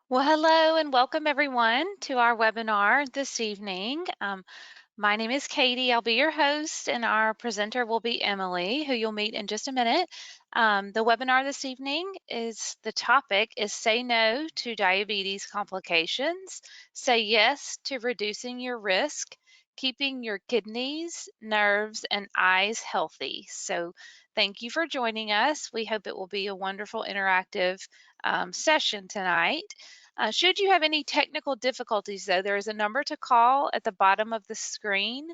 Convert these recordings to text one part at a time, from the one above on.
Well, hello and welcome everyone to our webinar this evening. My name is Katie. I'll be your host, and our presenter will be Emily, who you'll meet in just a minute. The webinar this evening the topic is Say No to Diabetes Complications, Say Yes to Reducing Your Risk, Keeping Your Kidneys, Nerves, and Eyes Healthy. So thank you for joining us. We hope it will be a wonderful interactive session tonight. Should you have any technical difficulties, though, there is a number to call at the bottom of the screen.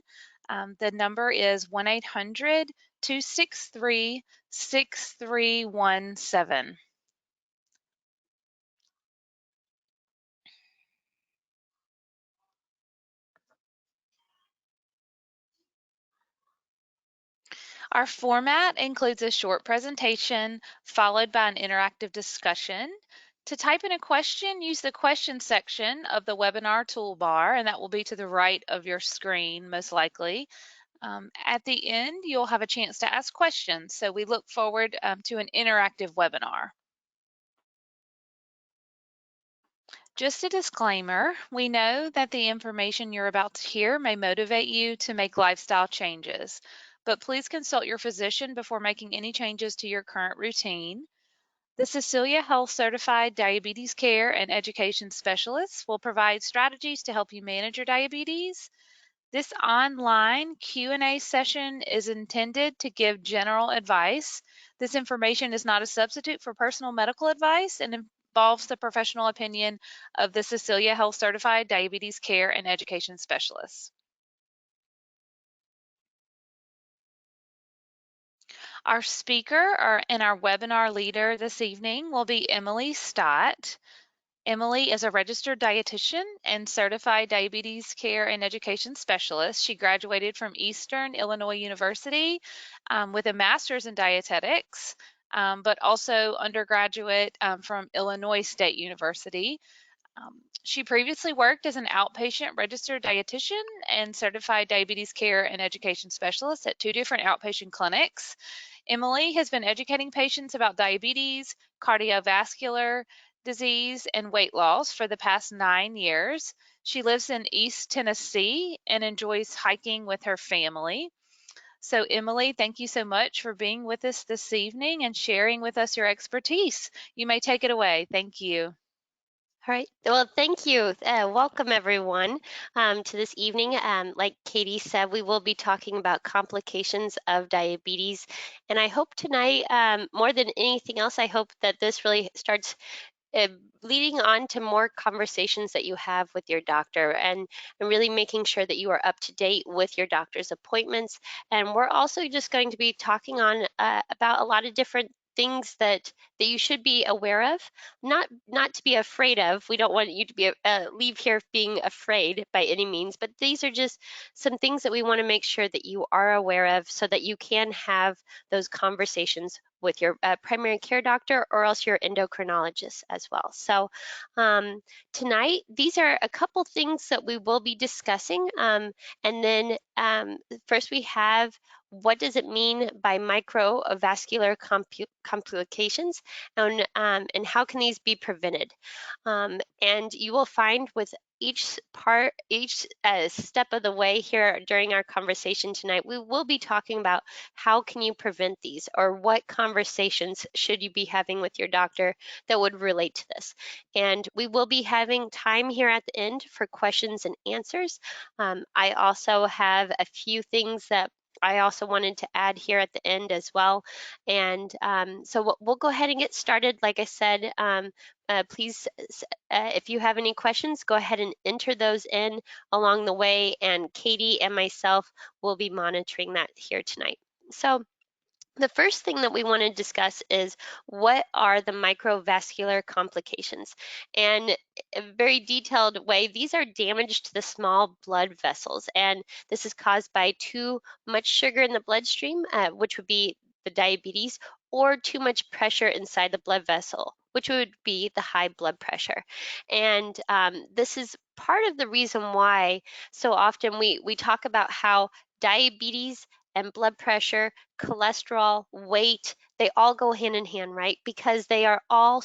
The number is 1-800-263-6317. Our format includes a short presentation followed by an interactive discussion. To type in a question, use the question section of the webinar toolbar, and that will be to the right of your screen, most likely. At the end, you'll have a chance to ask questions, so we look forward to an interactive webinar. Just a disclaimer, we know that the information you're about to hear may motivate you to make lifestyle changes, but please consult your physician before making any changes to your current routine. The Cecilia Health Certified Diabetes Care and Education Specialists will provide strategies to help you manage your diabetes. This online Q&A session is intended to give general advice. This information is not a substitute for personal medical advice and involves the professional opinion of the Cecilia Health Certified Diabetes Care and Education Specialists. Our speaker and our webinar leader this evening will be Emily Stott. Emily is a registered dietitian and certified diabetes care and education specialist. She graduated from Eastern Illinois University with a master's in dietetics, but also undergraduate from Illinois State University. She previously worked as an outpatient registered dietitian and certified diabetes care and education specialist at 2 different outpatient clinics. Emily has been educating patients about diabetes, cardiovascular disease, and weight loss for the past 9 years. She lives in East Tennessee and enjoys hiking with her family. So, Emily, thank you so much for being with us this evening and sharing with us your expertise. You may take it away. Thank you. All right. Well, thank you. Welcome, everyone, to this evening. Like Katie said, we will be talking about complications of diabetes. And I hope tonight, more than anything else, I hope that this really starts uh, leading on to more conversations that you have with your doctor and really making sure that you are up to date with your doctor's appointments. And we're also just going to be talking on about a lot of different things that you should be aware of, not to be afraid of. We don't want you to be leave here being afraid by any means, but these are just some things that we want to make sure that you are aware of so that you can have those conversations with your primary care doctor or else your endocrinologist as well. So tonight, these are a couple things that we will be discussing. And then first we have, what does it mean by microvascular complications, and how can these be prevented? And you will find with each step of the way here during our conversation tonight, we will be talking about how can you prevent these, or what conversations should you be having with your doctor that would relate to this. And we will be having time here at the end for questions and answers. I also have a few things that I also wanted to add here at the end as well. And so we'll go ahead and get started. Like I said, please, if you have any questions, go ahead and enter those in along the way, and Katie and myself will be monitoring that here tonight. So the first thing that we want to discuss is, what are the microvascular complications? And in a very detailed way, these are damage to the small blood vessels, and this is caused by too much sugar in the bloodstream, which would be the diabetes, or too much pressure inside the blood vessel, which would be the high blood pressure. And this is part of the reason why so often we talk about how diabetes and blood pressure, cholesterol, weight, they all go hand in hand, right? Because they are all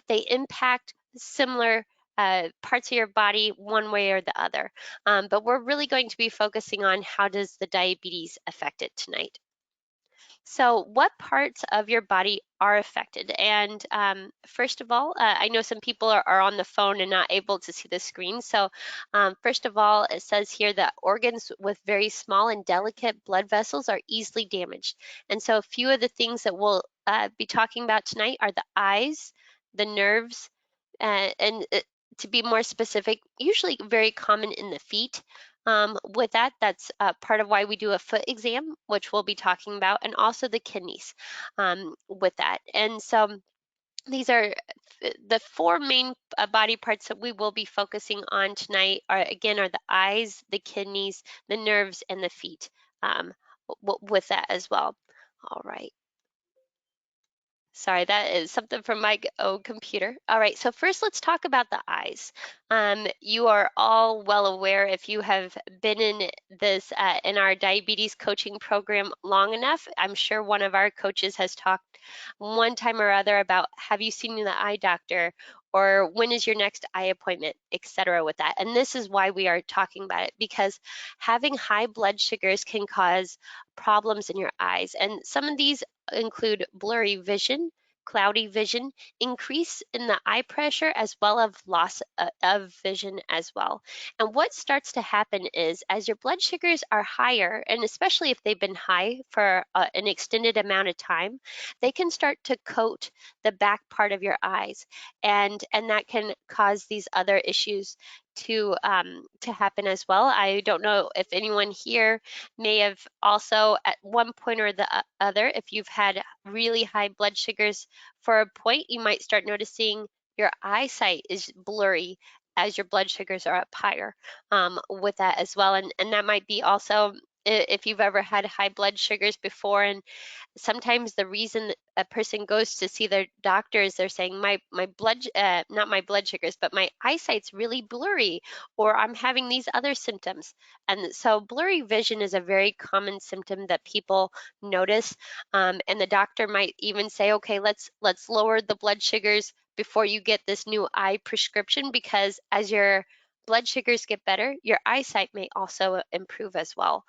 they impact similar parts of your body one way or the other. But we're really going to be focusing on how does the diabetes affect it tonight. So, what parts of your body are affected? And first of all, I know some people are on the phone and not able to see the screen. So, first of all, it says here that organs with very small and delicate blood vessels are easily damaged. And so, a few of the things that we'll be talking about tonight are the eyes, the nerves, and to be more specific, usually very common in the feet. With that, that's part of why we do a foot exam, which we'll be talking about, and also the kidneys with that. And so these are the four main body parts that we will be focusing on tonight are again are the eyes, the kidneys, the nerves, and the feet with that as well. All right. Sorry, that is something from my own computer. All right, so first let's talk about the eyes. You are all well aware if you have been in this in our diabetes coaching program long enough. I'm sure one of our coaches has talked one time or other about have you seen the eye doctor or when is your next eye appointment, etc. with that. And this is why we are talking about it because having high blood sugars can cause problems in your eyes. And some of these include blurry vision, cloudy vision, increase in the eye pressure, as well as loss of vision as well. And what starts to happen is as your blood sugars are higher, and especially if they've been high for an extended amount of time, they can start to coat the back part of your eyes, and that can cause these other issues to happen as well. I don't know if anyone here may have also at one point or the other, if you've had really high blood sugars for a point, you might start noticing your eyesight is blurry as your blood sugars are up higher with that as well. And that might be also if you've ever had high blood sugars before and sometimes the reason a person goes to see their doctor is they're saying my blood not my blood sugars but my eyesight's really blurry or I'm having these other symptoms. And so blurry vision is a very common symptom that people notice, and the doctor might even say, okay, let's lower the blood sugars before you get this new eye prescription, because as your blood sugars get better, your eyesight may also improve as well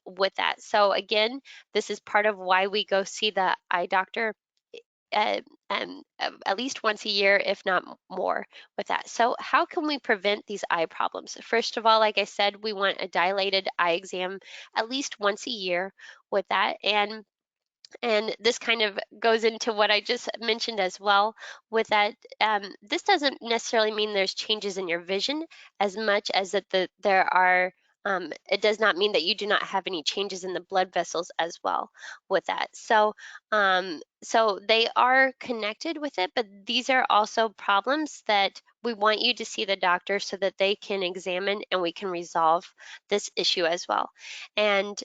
with that. So again, this is part of why we go see the eye doctor uh, at least once a year, if not more, with that. So how can we prevent these eye problems? First of all, like I said, we want a dilated eye exam at least once a year with that. And this kind of goes into what I just mentioned as well with that. This doesn't necessarily mean there's changes in your vision as much as that there are, it does not mean that you do not have any changes in the blood vessels as well with that. So they are connected with it, but these are also problems that we want you to see the doctor so that they can examine and we can resolve this issue as well. And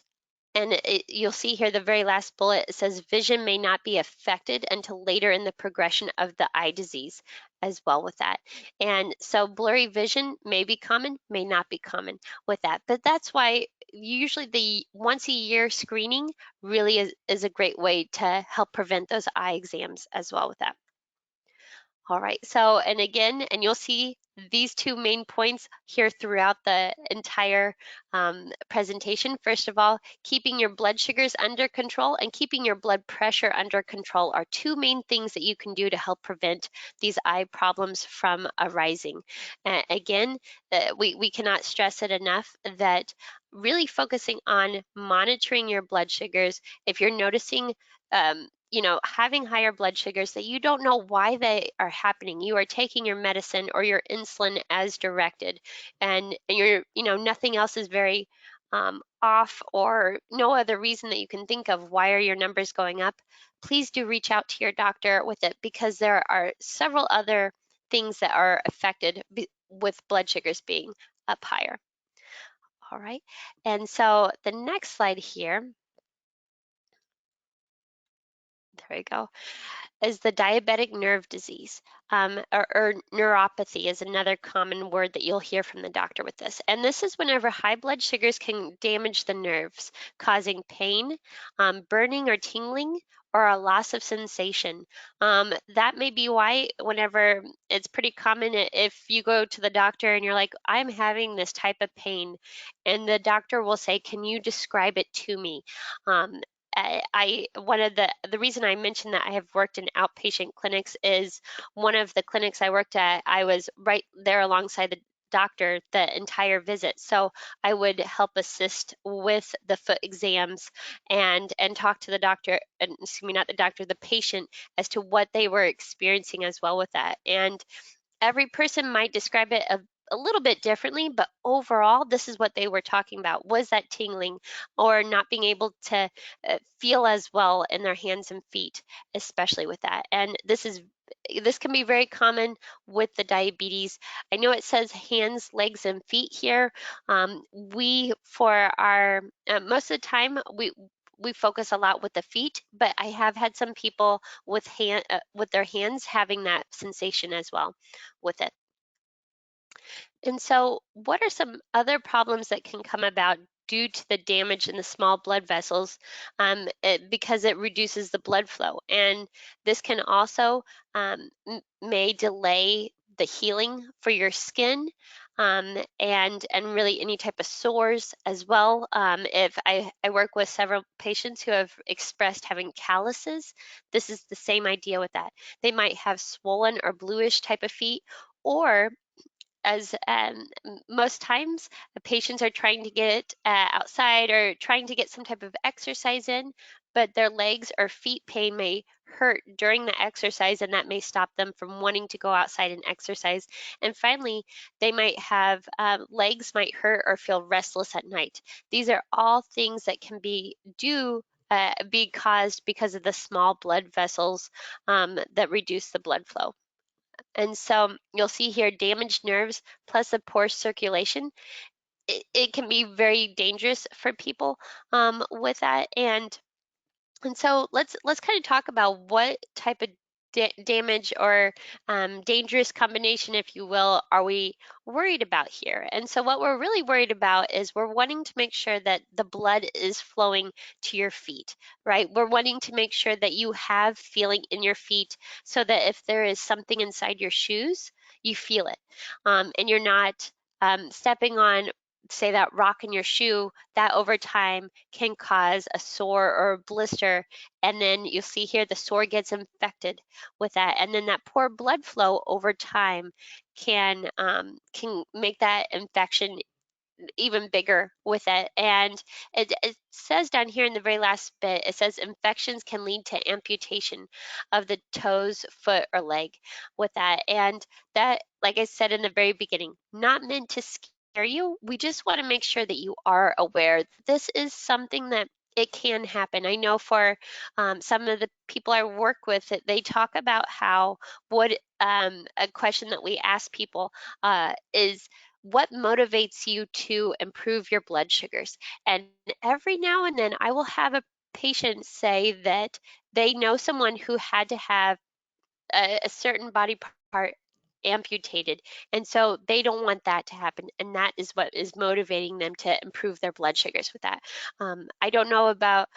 you'll see here the very last bullet, it says vision may not be affected until later in the progression of the eye disease as well with that. And so blurry vision may be common, may not be common with that. But that's why usually the once a year screening really is a great way to help prevent those eye exams as well with that. All right, so, and again, and you'll see these two main points here throughout the entire presentation. First of all, keeping your blood sugars under control and keeping your blood pressure under control are two main things that you can do to help prevent these eye problems from arising. Again, we cannot stress it enough that really focusing on monitoring your blood sugars, if you're noticing having higher blood sugars that you don't know why they are happening. You are taking your medicine or your insulin as directed, and you're, nothing else is very off or no other reason that you can think of why are your numbers going up. Please do reach out to your doctor with it because there are several other things that are affected with blood sugars being up higher. All right, and so the next slide here, there we go. is the diabetic nerve disease, or neuropathy is another common word that you'll hear from the doctor with this. And this is whenever high blood sugars can damage the nerves, causing pain, burning or tingling, or a loss of sensation. That may be why whenever it's pretty common if you go to the doctor and you're like, I'm having this type of pain, and the doctor will say, can you describe it to me? Um, I one of the reason I mentioned that I have worked in outpatient clinics is one of the clinics I worked at, I was right there alongside the doctor the entire visit. So I would help assist with the foot exams and talk to the doctor, and excuse me, not the doctor, the patient, as to what they were experiencing as well with that. And every person might describe it a little bit differently, but overall, this is what they were talking about, was that tingling or not being able to feel as well in their hands and feet, especially with that. And this can be very common with the diabetes. I know it says hands, legs, and feet here. We, for our, most of the time, we focus a lot with the feet, but I have had some people with their hands having that sensation as well with it. And so, what are some other problems that can come about due to the damage in the small blood vessels, because it reduces the blood flow? And this can also may delay the healing for your skin, and really any type of sores as well. If I work with several patients who have expressed having calluses, this is the same idea with that. They might have swollen or bluish type of feet, or as most times the patients are trying to get outside or trying to get some type of exercise in, but their legs or feet pain may hurt during the exercise, and that may stop them from wanting to go outside and exercise. And finally, they might have legs might hurt or feel restless at night. These are all things that can be caused because of the small blood vessels that reduce the blood flow. And so you'll see here damaged nerves plus a poor circulation. It can be very dangerous for people with that. And so let's kind of talk about what type of damage or dangerous combination, if you will, are we worried about here. And so what we're really worried about is we're wanting to make sure that the blood is flowing to your feet, right? We're wanting to make sure that you have feeling in your feet, so that if there is something inside your shoes, you feel it, and you're not stepping on, say, that rock in your shoe that over time can cause a sore or a blister. And then you'll see here the sore gets infected with that. And then that poor blood flow over time can make that infection even bigger with it. And it says down here in the very last bit, it says infections can lead to amputation of the toes, foot, or leg with that. And that, like I said in the very beginning, not meant to scare you. We just want to make sure that you are aware this is something that it can happen. I know for some of the people I work with, they talk about how what a question that we ask people is, what motivates you to improve your blood sugars? And every now and then I will have a patient say that they know someone who had to have a certain body part amputated, and so they don't want that to happen, and that is what is motivating them to improve their blood sugars with that. I don't know about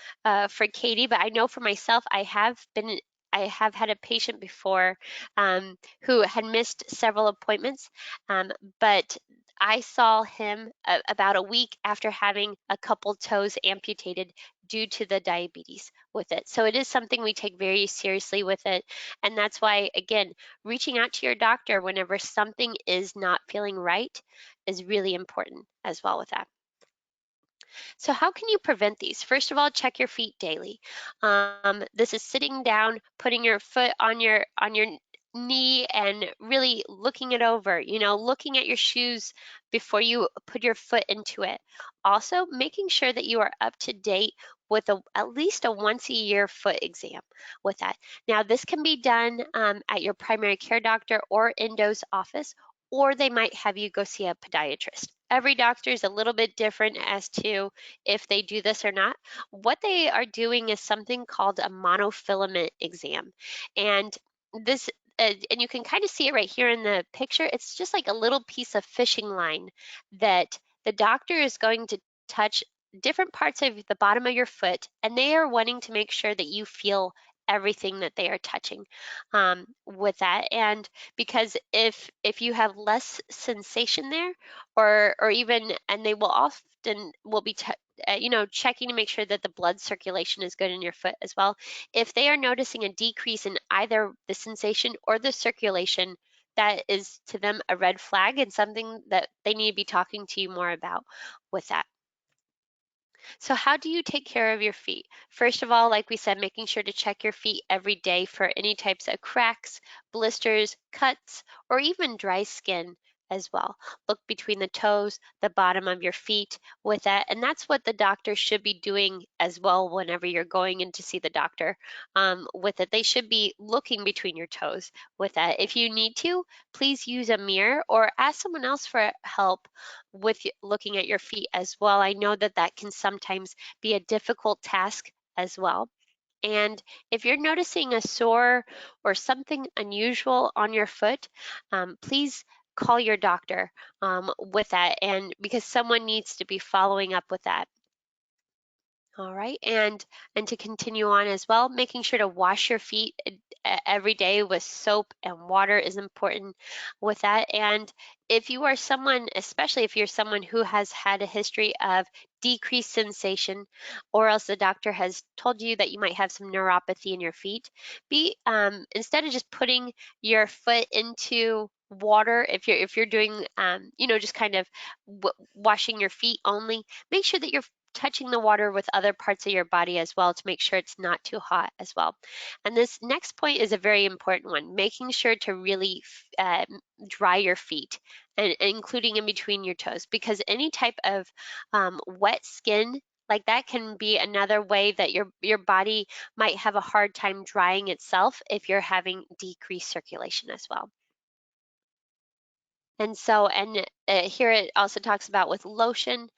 for Katie, but I know for myself, I have had a patient before who had missed several appointments, but I saw him about a week after having a couple toes amputated due to the diabetes with it. So it is something we take very seriously with it. And that's why, again, reaching out to your doctor whenever something is not feeling right is really important as well with that. So how can you prevent these? First of all, check your feet daily. This is sitting down, putting your foot on your knee and really looking it over, looking at your shoes before you put your foot into it. Also, making sure that you are up to date with at least a once a year foot exam with that. Now, this can be done at your primary care doctor or endo's office, or they might have you go see a podiatrist. Every doctor is a little bit different as to if they do this or not. What they are doing is something called a monofilament exam. And this and you can kind of see it right here in the picture. It's just like a little piece of fishing line that the doctor is going to touch different parts of the bottom of your foot, and they are wanting to make sure that you feel everything that they are touching with that. And because if you have less sensation there, or even, and they will often will be checking to make sure that the blood circulation is good in your foot as well. If they are noticing a decrease in either the sensation or the circulation, that is to them a red flag and something that they need to be talking to you more about with that. So how do you take care of your feet? First of all, like we said, making sure to check your feet every day for any types of cracks, blisters, cuts, or even dry skin as well. Look between the toes, the bottom of your feet with that. And that's what the doctor should be doing as well whenever you're going in to see the doctor with it. They should be looking between your toes with that. If you need to, please use a mirror or ask someone else for help with looking at your feet as well. I know that that can sometimes be a difficult task as well. And if you're noticing a sore or something unusual on your foot, please call your doctor with that, and because someone needs to be following up with that. All right, and to continue on as well, making sure to wash your feet every day with soap and water is important with that. And if you are someone, especially if you're someone who has had a history of decreased sensation, or else the doctor has told you that you might have some neuropathy in your feet, be instead of just putting your foot into water, if you're doing just kind of washing your feet only, make sure that you're touching the water with other parts of your body as well to make sure it's not too hot as well. And this next point is a very important one, making sure to really dry your feet, and including in between your toes, because any type of wet skin like that can be another way that your body might have a hard time drying itself if you're having decreased circulation as well. And so, and here it also talks about with lotion,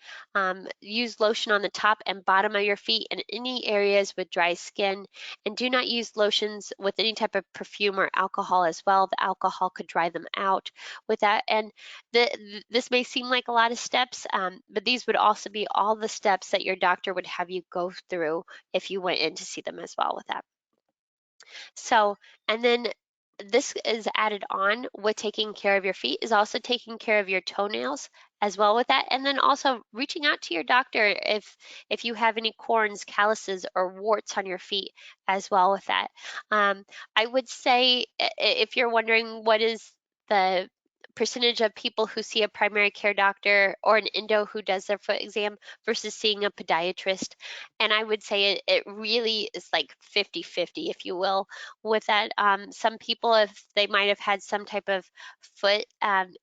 use lotion on the top and bottom of your feet and any areas with dry skin. And do not use lotions with any type of perfume or alcohol as well. The alcohol could dry them out with that. And this may seem like a lot of steps, but these would also be all the steps that your doctor would have you go through if you went in to see them as well with that. So, and then this is added on with taking care of your feet is also taking care of your toenails as well with that. And then also reaching out to your doctor if you have any corns, calluses, or warts on your feet as well with that. Um, I would say if you're wondering what is the percentage of people who see a primary care doctor or an endo who does their foot exam versus seeing a podiatrist, and I would say it really is like 50-50, if you will, with that. Some people, if they might have had some type of foot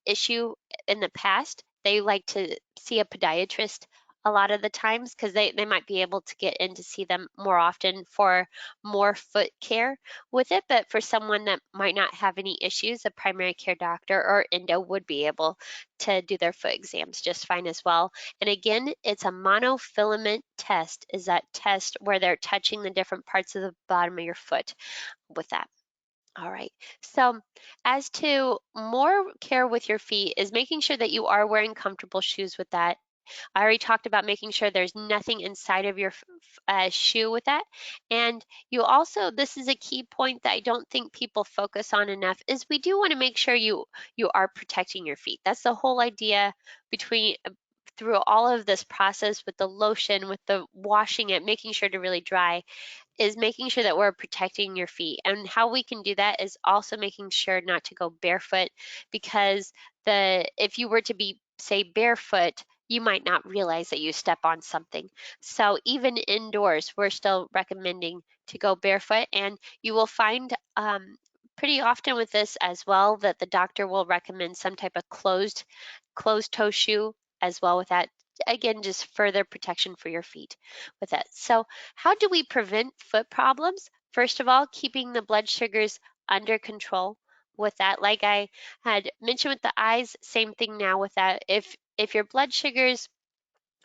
issue in the past, they like to see a podiatrist a lot of the times because they might be able to get in to see them more often for more foot care with it. But for someone that might not have any issues, a primary care doctor or endo would be able to do their foot exams just fine as well. And again, it's a monofilament test, is that test where they're touching the different parts of the bottom of your foot with that. All right. So, as to more care with your feet is making sure that you are wearing comfortable shoes with that. I already talked about making sure there's nothing inside of your shoe with that. And you also, this is a key point that I don't think people focus on enough, is we do want to make sure you are protecting your feet. That's the whole idea between through all of this process with the lotion, with the washing it, making sure to really dry, is making sure that we're protecting your feet. And how we can do that is also making sure not to go barefoot, because if you were to be, say, barefoot, you might not realize that you step on something. So even indoors, we're still recommending to go barefoot. And you will find pretty often with this as well that the doctor will recommend some type of closed toe shoe as well with that. Again, just further protection for your feet with that. So how do we prevent foot problems? First of all, keeping the blood sugars under control with that. Like I had mentioned with the eyes, same thing now with that. If your blood sugars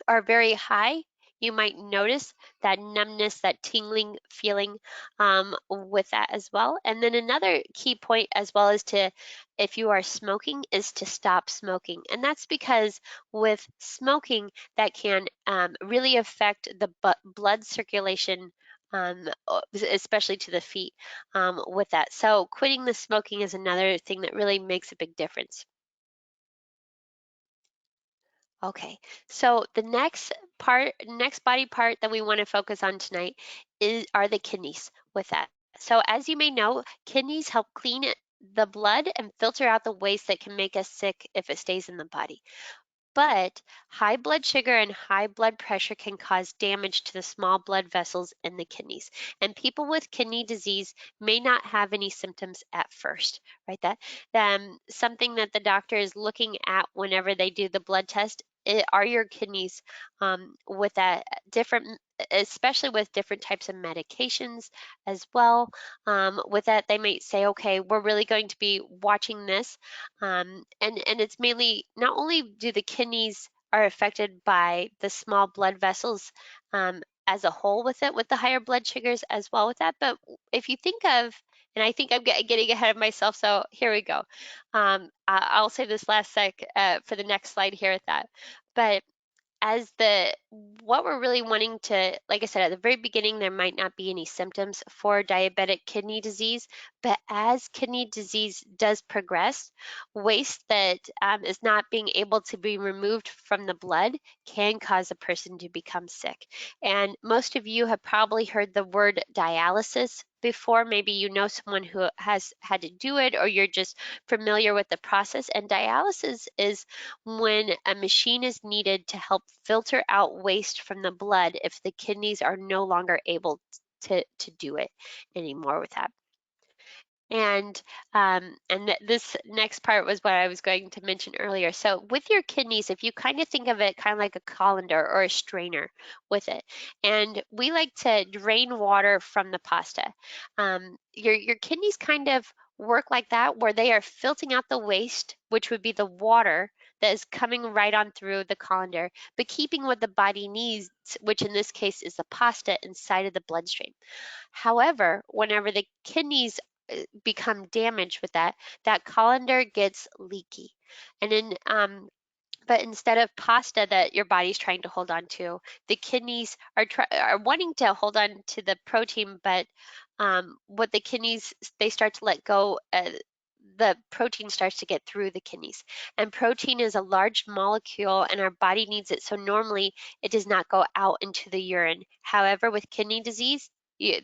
are very high, you might notice that numbness, that tingling feeling with that as well. And then another key point as well is to, if you are smoking, is to stop smoking. And that's because with smoking, that can really affect the blood circulation. Especially to the feet with that. So, quitting the smoking is another thing that really makes a big difference. Okay, so the next body part that we want to focus on tonight are the kidneys with that. So as you may know, kidneys help clean the blood and filter out the waste that can make us sick if it stays in the body. But high blood sugar and high blood pressure can cause damage to the small blood vessels in the kidneys. And people with kidney disease may not have any symptoms at first, right? That something that the doctor is looking at whenever they do the blood test. Are your kidneys with that different, especially with different types of medications as well? With that, they might say, okay, we're really going to be watching this and it's mainly not only do the kidneys are affected by the small blood vessels as a whole with it, with the higher blood sugars as well with that, but if you think of, and I think I'm getting ahead of myself, so here we go. I'll say this last sec for the next slide here at that. But as the what we're really wanting to, like I said, at the very beginning, there might not be any symptoms for diabetic kidney disease, but as kidney disease does progress, waste that is not being able to be removed from the blood can cause a person to become sick. And most of you have probably heard the word dialysis before. Maybe you know someone who has had to do it, or you're just familiar with the process. And dialysis is when a machine is needed to help filter out waste from the blood if the kidneys are no longer able to do it anymore with that. And this next part was what I was going to mention earlier. So with your kidneys, if you kind of think of it kind of like a colander or a strainer with it, and we like to drain water from the pasta. Your kidneys kind of work like that, where they are filtering out the waste, which would be the water that is coming right on through the colander, but keeping what the body needs, which in this case is the pasta inside of the bloodstream. However, whenever the kidneys become damaged with that, that colander gets leaky. And then but instead of pasta that your body's trying to hold on to, the kidneys are wanting to hold on to the protein, but what the kidneys, they start to let go. The protein starts to get through the kidneys, and protein is a large molecule, and our body needs it. So normally, it does not go out into the urine. However, with kidney disease,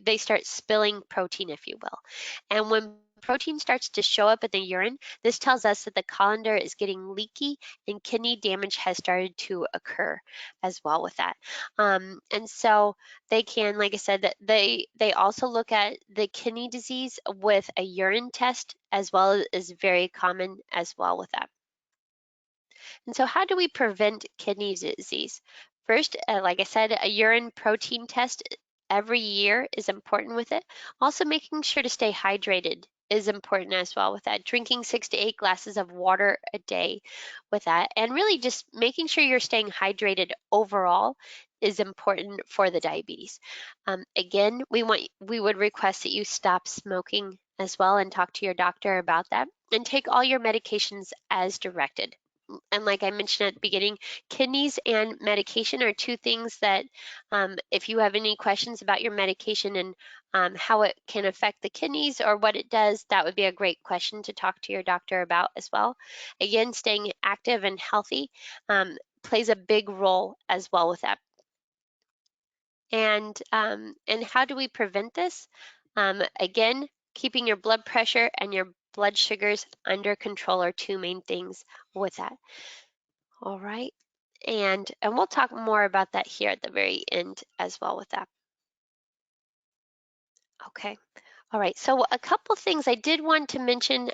they start spilling protein, if you will, and when protein starts to show up in the urine, this tells us that the colander is getting leaky and kidney damage has started to occur as well with that. And so they can, like I said, that they also look at the kidney disease with a urine test as well, is very common as well with that. And so how do we prevent kidney disease? First, like I said, a urine protein test every year is important with it. Also, making sure to stay hydrated is important as well with that. Drinking 6 to 8 glasses of water a day with that. And really just making sure you're staying hydrated overall is important for the diabetes. Again, we would request that you stop smoking as well and talk to your doctor about that, and take all your medications as directed. And like I mentioned at the beginning, kidneys and medication are two things that if you have any questions about your medication and how it can affect the kidneys or what it does, that would be a great question to talk to your doctor about as well. Again, staying active and healthy plays a big role as well with that. And how do we prevent this? Again, keeping your blood pressure and your blood sugars under control are two main things with that. All right. And we'll talk more about that here at the very end as well with that. Okay. All right. So a couple things I did want to mention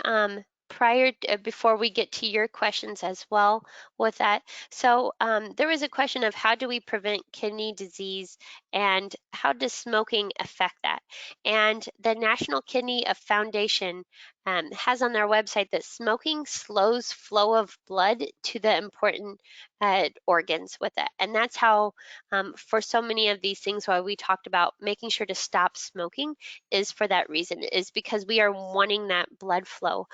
before we get to your questions as well with that. So there was a question of how do we prevent kidney disease and how does smoking affect that? And the National Kidney Foundation has on their website that smoking slows flow of blood to the important organs with it. And that's how, for so many of these things, why we talked about making sure to stop smoking is for that reason, is because we are wanting that blood flow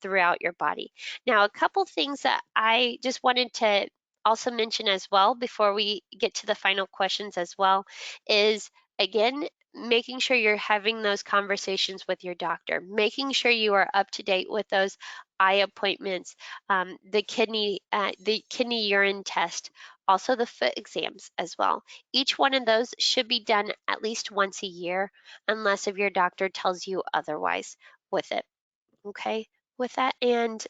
throughout your body. Now, a couple things that I just wanted to also mention as well before we get to the final questions as well is, again, making sure you're having those conversations with your doctor, making sure you are up to date with those eye appointments, the kidney urine test, also the foot exams as well. Each one of those should be done at least once a year, unless if your doctor tells you otherwise with it. Okay, with that, and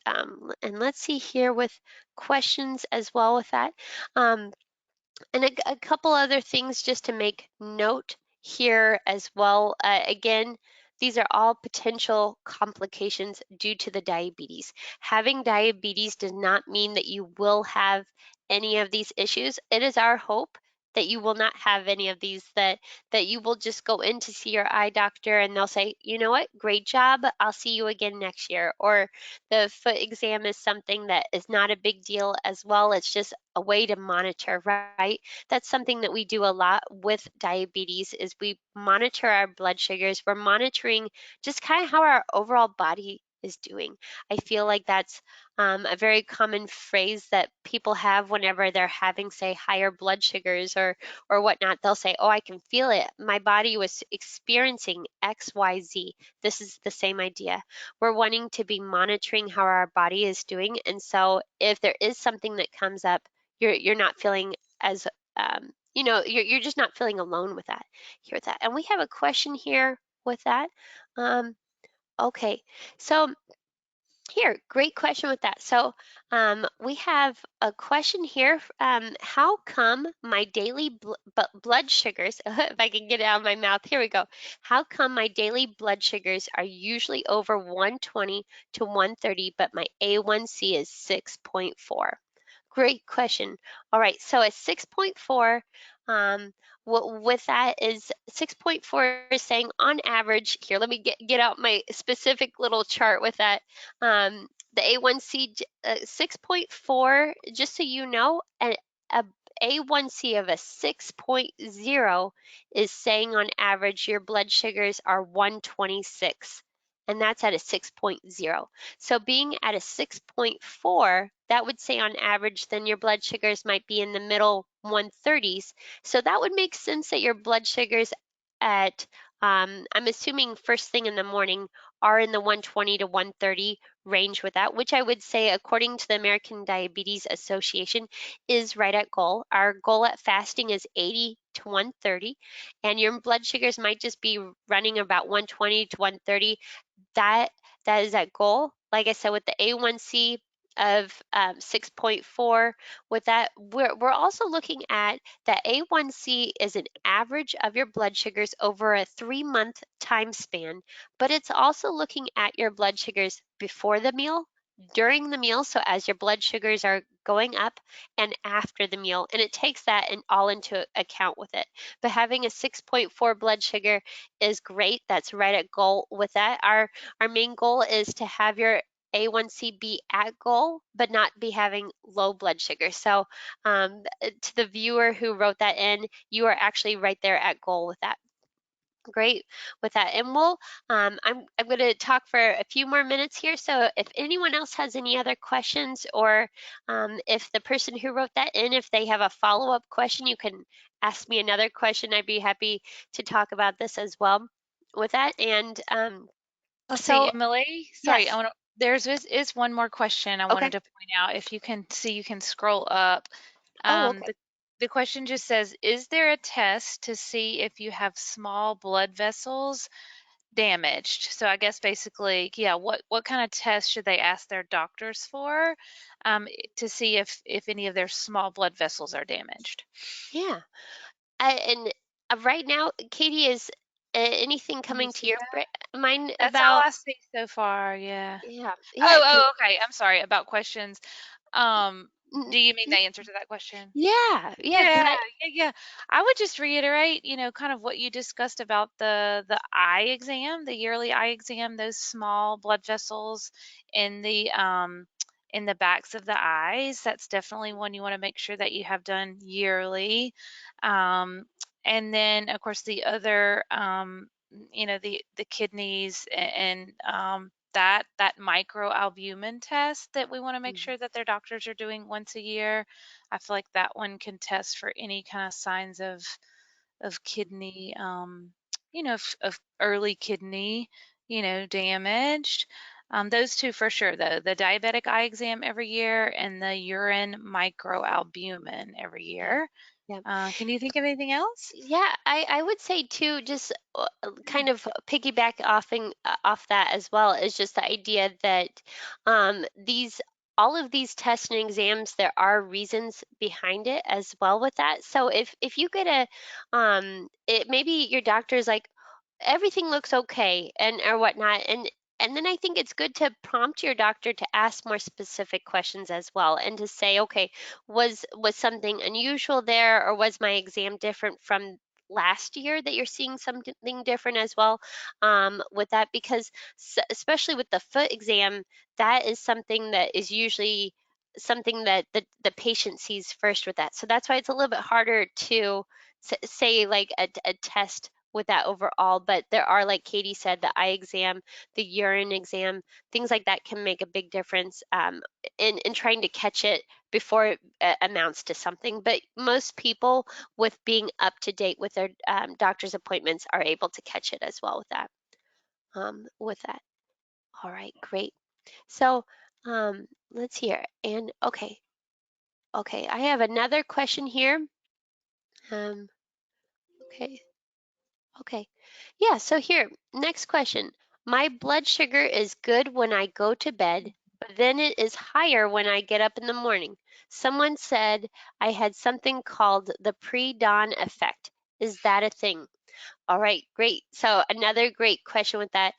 let's see here with questions as well with that. Um, and a couple other things just to make note here as well. Again, these are all potential complications due to the diabetes. Having diabetes does not mean that you will have any of these issues. It is our hope that you will not have any of these, that you will just go in to see your eye doctor and they'll say, you know what, great job, I'll see you again next year. Or the foot exam is something that is not a big deal as well. It's just a way to monitor, right? That's something that we do a lot with diabetes is we monitor our blood sugars. We're monitoring just kind of how our overall body is doing. I feel like that's a very common phrase that people have whenever they're having, say, higher blood sugars or whatnot. They'll say, "Oh, I can feel it. My body was experiencing X, Y, Z." This is the same idea. We're wanting to be monitoring how our body is doing, and so if there is something that comes up, you're not feeling as you're just not feeling alone with that. Here with that. And we have a question here with that. Um, okay, so here, great question with that. So we have a question here. How come my daily blood sugars, if I can get it out of my mouth, here we go. How come my daily blood sugars are usually over 120 to 130, but my A1C is 6.4? Great question. All right, so a 6.4, with that is 6.4 is saying on average, here, let me get out my specific little chart with that. The A1C 6.4, just so you know, a A1C of a 6.0 is saying on average your blood sugars are 126, and that's at a 6.0. So being at a 6.4, that would say on average, then your blood sugars might be in the middle 130s. So that would make sense that your blood sugars at, I'm assuming first thing in the morning, are in the 120 to 130 range with that, which I would say, according to the American Diabetes Association, is right at goal. Our goal at fasting is 80 to 130, and your blood sugars might just be running about 120 to 130. that that is that goal. Like I said, with the A1C of 6.4, with that, we're also looking at that A1C is an average of your blood sugars over a 3-month time span, but it's also looking at your blood sugars before the meal, during the meal, so as your blood sugars are going up, and after the meal, and it takes that and all into account with it. But having a 6.4 blood sugar is great. That's right at goal with that. Our main goal is to have your A1C be at goal, but not be having low blood sugar. So to the viewer who wrote that in, you are actually right there at goal with that. Great with that. And I'm going to talk for a few more minutes here. So if anyone else has any other questions, or if the person who wrote that in, if they have a follow-up question, you can ask me another question. I'd be happy to talk about this as well with that. And Let's see, so Emily. Sorry, I yes. want to. There's one more question I Okay. wanted to point out. If you can see, you can scroll up. Oh, Um, okay. the the question just says, "Is there a test to see if you have small blood vessels damaged?" So I guess basically, yeah, what kind of test should they ask their doctors for, to see if any of their small blood vessels are damaged? Yeah. And right now, Katie, is anything Can you coming to see your that? mind That's all about? I see so far. Yeah. Yeah, Oh, yeah, 'cause oh, okay. I'm sorry about questions. Mm, Do you mean y- the answer to that question? yeah, yeah, because Yeah, I yeah. I would just reiterate, kind of what you discussed about the eye exam, the yearly eye exam, those small blood vessels in the backs of the eyes. That's definitely one you want to make sure that you have done yearly. Um, and then of course the other the kidneys and that microalbumin test that we want to make Mhm. sure that their doctors are doing once a year. I feel like that one can test for any kind of signs of kidney, of early kidney, damaged. Those two for sure, though. The diabetic eye exam every year and the urine microalbumin every Yeah. year. Yeah. Can you think of anything else? Yeah, I would say too, just kind of piggyback off that as well, is just the idea that these all of these tests and exams, there are reasons behind it as well with that. So if you get it maybe your doctor's like everything looks okay and or whatnot, and then I think it's good to prompt your doctor to ask more specific questions as well, and to say, okay, was something unusual there, or was my exam different from last year that you're seeing something different as well with that? Because especially with the foot exam, that is something that is usually something that the patient sees first with that. So that's why it's a little bit harder to say like a test with that overall. But there are, like Katie said, the eye exam, the urine exam, things like that can make a big difference in trying to catch it before it amounts to something. But most people, with being up to date with their doctor's appointments, are able to catch it as well with that. With that. All right, great. So let's hear. And okay, I have another question here. Um, okay. Okay. Yeah, so here, next question. My blood sugar is good when I go to bed, but then it is higher when I get up in the morning. Someone said I had something called the pre-dawn effect. Is that a thing? All right, great. So another great question with that.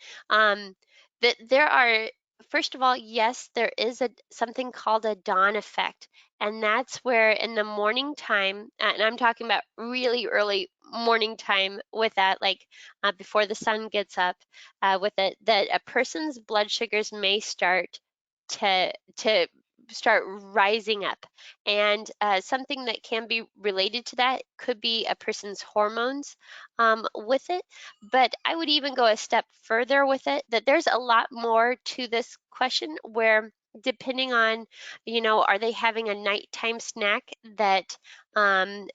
That there are, first of all, yes, there is a something called a dawn effect, and that's where in the morning time, and I'm talking about really early morning time with that, like before the sun gets up, with it, that a person's blood sugars may to start rising up, and something that can be related to that could be a person's hormones with it. But I would even go a step further with it, that there's a lot more to this question where depending on, are they having a nighttime snack that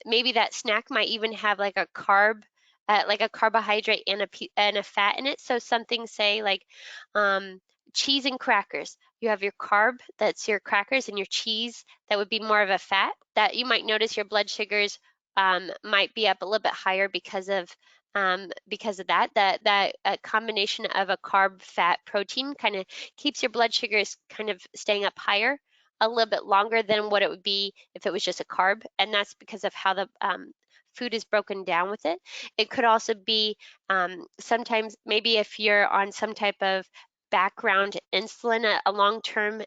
maybe that snack might even have like a carbohydrate and and a fat in it. So something say like um, cheese and crackers. You have your carb, that's your crackers, and your cheese, that would be more of a fat. That you might notice your blood sugars might be up a little bit higher because of that. That combination of a carb, fat, protein kind of keeps your blood sugars kind of staying up higher a little bit longer than what it would be if it was just a carb, and that's because of how the food is broken down with it. It could also be sometimes maybe if you're on some type of background insulin, a long-term,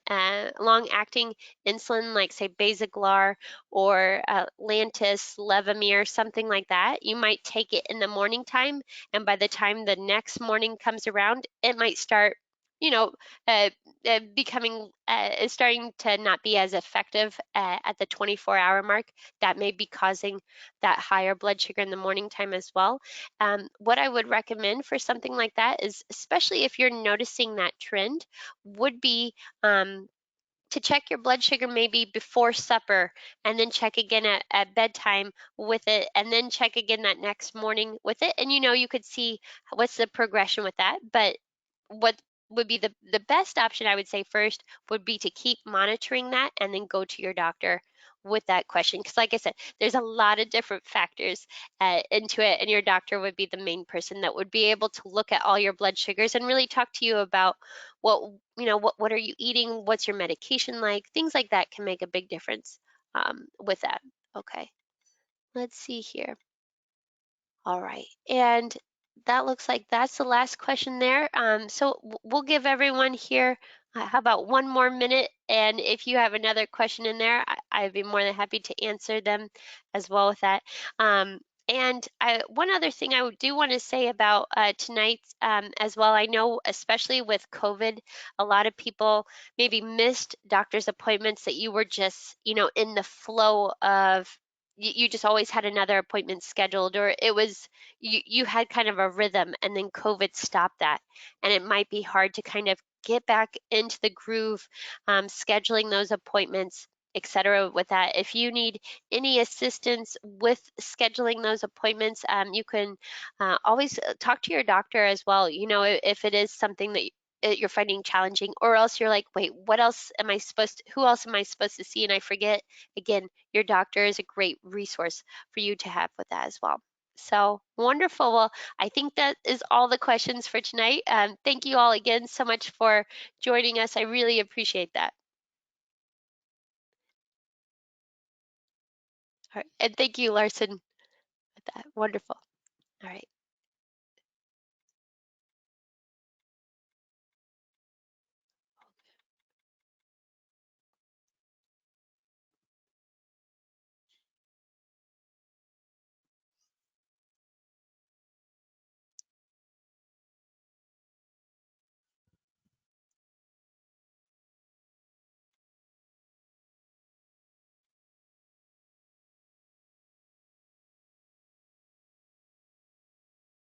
long-acting insulin, like say Basaglar or Lantus, Levemir, something like that. You might take it in the morning time, and by the time the next morning comes around, it might start, you know, uh, becoming, starting to not be as effective at the 24-hour mark. That may be causing that higher blood sugar in the morning time as well. What I would recommend for something like that is, especially if you're noticing that trend, would be to check your blood sugar maybe before supper, and then check again at bedtime with it, and then check again that next morning with it. And you could see what's the progression with that. But what would be the best option, I would say, first would be to keep monitoring that and then go to your doctor with that question. Because like I said, there's a lot of different factors into it, and your doctor would be the main person that would be able to look at all your blood sugars and really talk to you about what are you eating, what's your medication like, things like that can make a big difference with that. Okay, let's see here. All right, and that looks like that's the last question there. So we'll give everyone here How about one more minute? And if you have another question in there, I'd be more than happy to answer them as well with that. Um, one other thing I do want to say about tonight as well, I know, especially with COVID, a lot of people maybe missed doctor's appointments that you were just, in the flow of. You just always had another appointment scheduled, or it was you had kind of a rhythm, and then COVID stopped that, and it might be hard to kind of get back into the groove, scheduling those appointments, etc. With that. If you need any assistance with scheduling those appointments, you can always talk to your doctor as well. If it is something that you're finding challenging, or else you're like, wait, what else am I supposed to, who else am I supposed to see? And I forget, again, your doctor is a great resource for you to have with that as well. So wonderful. Well, I think that is all the questions for tonight. Thank you all again so much for joining us. I really appreciate that. All right. And thank you, Larson, with that. Wonderful. All right.